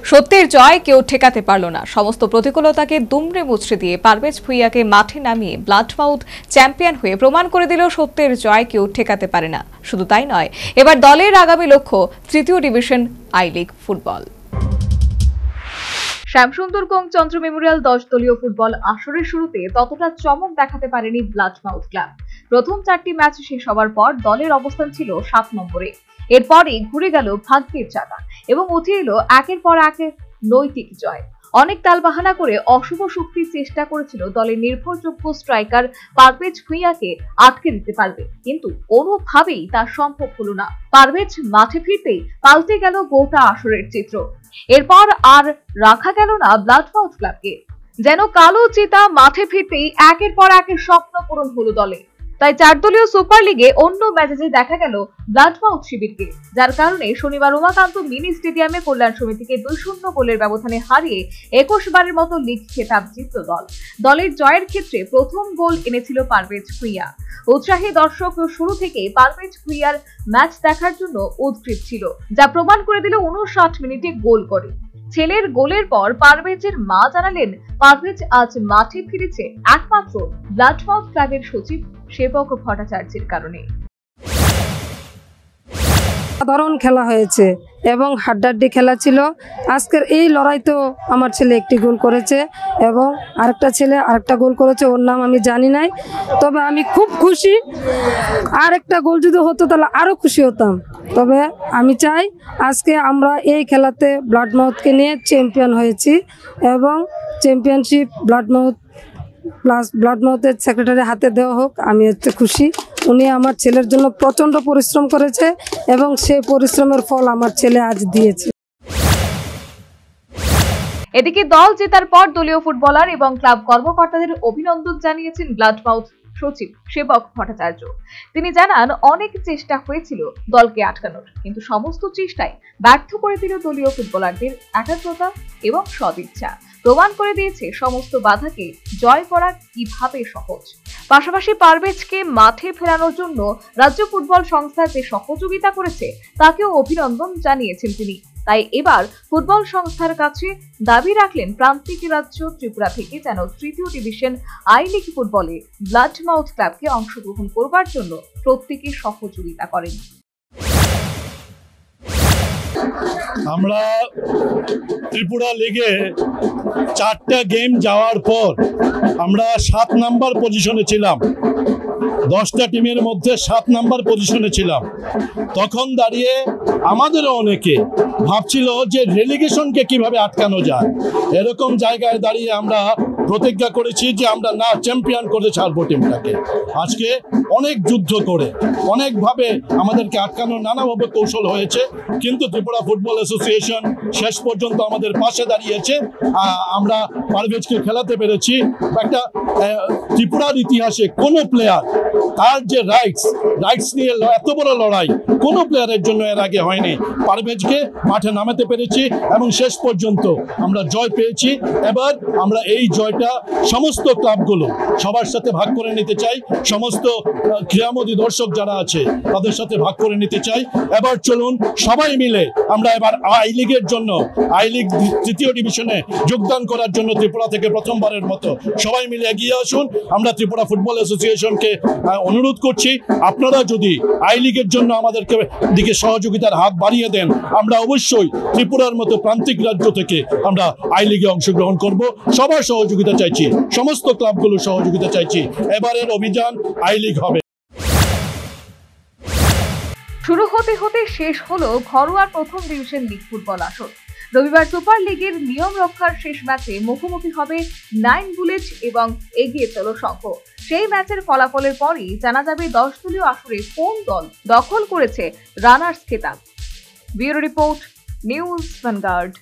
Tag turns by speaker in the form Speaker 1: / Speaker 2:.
Speaker 1: সত্যের জয় কেউ ঠেকাতে পারল না। সমস্ত প্রতিকূলতাকে দুমড়ে মুচড়ে দিয়ে পারভেজ ভুঁইয়াকে মাঠে নামিয়ে ব্লাডমাউথ চ্যাম্পিয়ন হয়ে প্রমাণ করে দিল সত্যের জয় কেউ ঠেকাতে পারে না। শুধু তাই নয়, এবার দলের আগামী লক্ষ্য তৃতীয় division I league football. Shyamsundar Chandra Memorial 10 দলীয় ফুটবল আসরের শুরুতে ততটা চমক দেখাতে পারেনি ব্লাডমাউথ ক্লাব। প্রথম 4টি ম্যাচ শেষ হওয়ার পর দলের অবস্থান ছিল 7 নম্বরে। এরপরই ঘুরে গেল ভাগ্যের চাকা এবং উঠে এলো একের পর এক নৈতিক জয়। অনেক টালবাহানা করে অশুভ শক্তির চেষ্টা করেছিল দলের নির্ভরযোগ্য স্ট্রাইকার পারভেজ ভুঁইয়াকে আটকে দিতে পারবে, কিন্তু কোনোভাবেই তা সম্ভব হলো না। পারভেজ মাঠে ফিরতেই পাল্টে গেল গোটা আসরের চিত্র। এরপর আর রাখা গেল না ব্লাডমাউথ ক্লাবকে। যেন কালো চিতা মাঠে ফিরতেই একের পর এক স্বপ্ন পূরণ হলো দলে। তাই 4 দলীয় সুপার লিগে অন্য ম্যাচে দেখা গেল ব্লাডমাউথ শিবিরকে, যার কারণে শনিবার উমাকান্ত মিনি স্টেডিয়ামে কল্যাণ সমিতিকে 2-0 গোলের ব্যবধানে হারিয়ে 21 বারের মতো লিগ খেতাব জিতল দল। দলের জয়ের ক্ষেত্রে প্রথম গোল এনেছিল পারভেজ ভুঁইয়া। উৎসাহী দর্শক শুরু থেকে পারভেজ ভুঁইয়ার ম্যাচ দেখার জন্য উদগ্রীব ছিল, যা প্রমাণ করে দিল 59 মিনিটে গোল করে। ছেলের গোলের পর পারভেজের মা জানালেন, পারভেজ আজ মাঠে ফিরেছে একমাত্র ব্লাডমাউথ ক্লাবের সচিব সেবক ভট্টাচার্যের কারণে।
Speaker 2: সাধারণ খেলা হয়েছে এবং হাড্ডাহাড্ডি খেলা ছিল। আজকের এই লড়াইতেও আমার ছেলে একটি গোল করেছে এবং আরেকটা ছেলে আরেকটা গোল করেছে, ওর নাম আমি জানি নাই, তবে আমি খুব খুশি। আরেকটা গোল যদি হতো তাহলে আরও খুশি হতাম। তবে আমি চাই আজকে আমরা এই খেলাতে ব্লাডমাউথকে নিয়ে চ্যাম্পিয়ন হয়েছি এবং চ্যাম্পিয়নশিপ ব্লাডমাউথের সেক্রেটারি হাতে দেওয়া হোক। আমি হচ্ছে খুশি, উনি আমার ছেলের জন্য প্রচণ্ড পরিশ্রম করেছে এবং সেই পরিশ্রমের ফল আমার ছেলে আজ দিয়েছে।
Speaker 1: এদিকে দল জেতার পর দলীয় ফুটবলার এবং ক্লাব কর্মকর্তাদের অভিনন্দন জানিয়েছেন ব্লাডমাউথ সচিব সেবক ভট্টাচার্য। তিনি জানান, অনেক চেষ্টা হয়েছিল দলকে আটকানোর, কিন্তু সমস্ত চেষ্টায় ব্যর্থ করে দিল দলীয় ফুটবলারদের একাগ্রতা এবং সদিচ্ছা। প্রমাণ করে দিয়েছে সমস্ত বাধাকে জয় করা কিভাবে সহজ। পাশাপাশি পারভেজকে মাঠে ফেরানোর জন্য রাজ্য ফুটবল সংস্থা যে সহযোগিতা করেছে তাকেও অভিনন্দন জানিয়েছেন তিনি। তাই এবার ফুটবল সংস্থার কাছে দাবি রাখলেন প্রান্তিক রাজ্য ত্রিপুরা থেকে যেন তৃতীয় ডিভিশন আই লিগ ফুটবলে ব্লাডমাউথ ক্লাবকে অংশগ্রহণ করবার জন্য প্রত্যেকে সহযোগিতা করেন।
Speaker 3: আমরা ত্রিপুরা লিগে 4টা গেম যাওয়ার পর আমরা 7 নাম্বার পজিশনে ছিলাম। 10টা টিমের মধ্যে 7 নাম্বার পজিশনে ছিলাম। তখন দাঁড়িয়ে আমাদেরও অনেকে ভাবছিল যে রেলিগেশনকে কিভাবে আটকানো যায়। এরকম জায়গায় দাঁড়িয়ে আমরা প্রতিজ্ঞা করেছি যে আমরা না চ্যাম্পিয়ন করে ছাড়বো টিমটাকে। আজকে অনেক যুদ্ধ করে অনেকভাবে আমাদেরকে আটকানোর নানাভাবে কৌশল হয়েছে, কিন্তু ত্রিপুরা ফুটবল অ্যাসোসিয়েশন শেষ পর্যন্ত আমাদের পাশে দাঁড়িয়েছে। আমরা পারভেজকে খেলাতে পেরেছি। একটা ত্রিপুরার ইতিহাসে কোনো প্লেয়ার তার যে রাইটস নিয়ে এত বড় লড়াই কোনো প্লেয়ারের জন্য এর আগে হয়নি। পারভেজকে মাঠে নামাতে পেরেছি এবং শেষ পর্যন্ত আমরা জয় পেয়েছি। এবার আমরা এই জয়টা সমস্ত ক্লাবগুলো সবার সাথে ভাগ করে নিতে চাই। সমস্ত ক্রীড়ামোদী দর্শক যারা আছে তাদের সাথে ভাগ করে নিতে চাই। এবার চলুন সবাই মিলে আমরা এবার আই লিগের জন্য, আই লিগ তৃতীয় ডিভিশনে যোগদান করার জন্য ত্রিপুরা থেকে প্রথমবারের মতো সবাই মিলে এগিয়ে আসুন। আমরা ত্রিপুরা ফুটবল অ্যাসোসিয়েশনকে অনুরোধ করছি, আপনারা যদি আই লিগের জন্য আমাদেরকে দিকে সহযোগিতার হাত বাড়িয়ে দেন, আমরা অবশ্যই ত্রিপুরার মতো প্রান্তিক রাজ্য থেকে আমরা আই লিগে অংশগ্রহণ করব। সবার সহযোগিতা চাইছি, সমস্ত ক্লাবগুলোর সহযোগিতা চাইছি। এবারের অভিযান আই লিগ হবে।
Speaker 1: শুরু হতে হতে শেষ হলো ঘরোয়া প্রথম ডিভিশন লিগ ফুটবল আসর। রবিবার সুপার লিগের নিয়ম রক্ষার শেষ ম্যাচে মুখোমুখি হবে 9 বুলেট এবং এগিয়ে চলো সংঘ। সেই ম্যাচের ফলাফলের পরই জানা যাবে 10 দলীয় আসরে কোন দল দখল করেছে রানার্স খেতাব। Bureau report, news vanguard.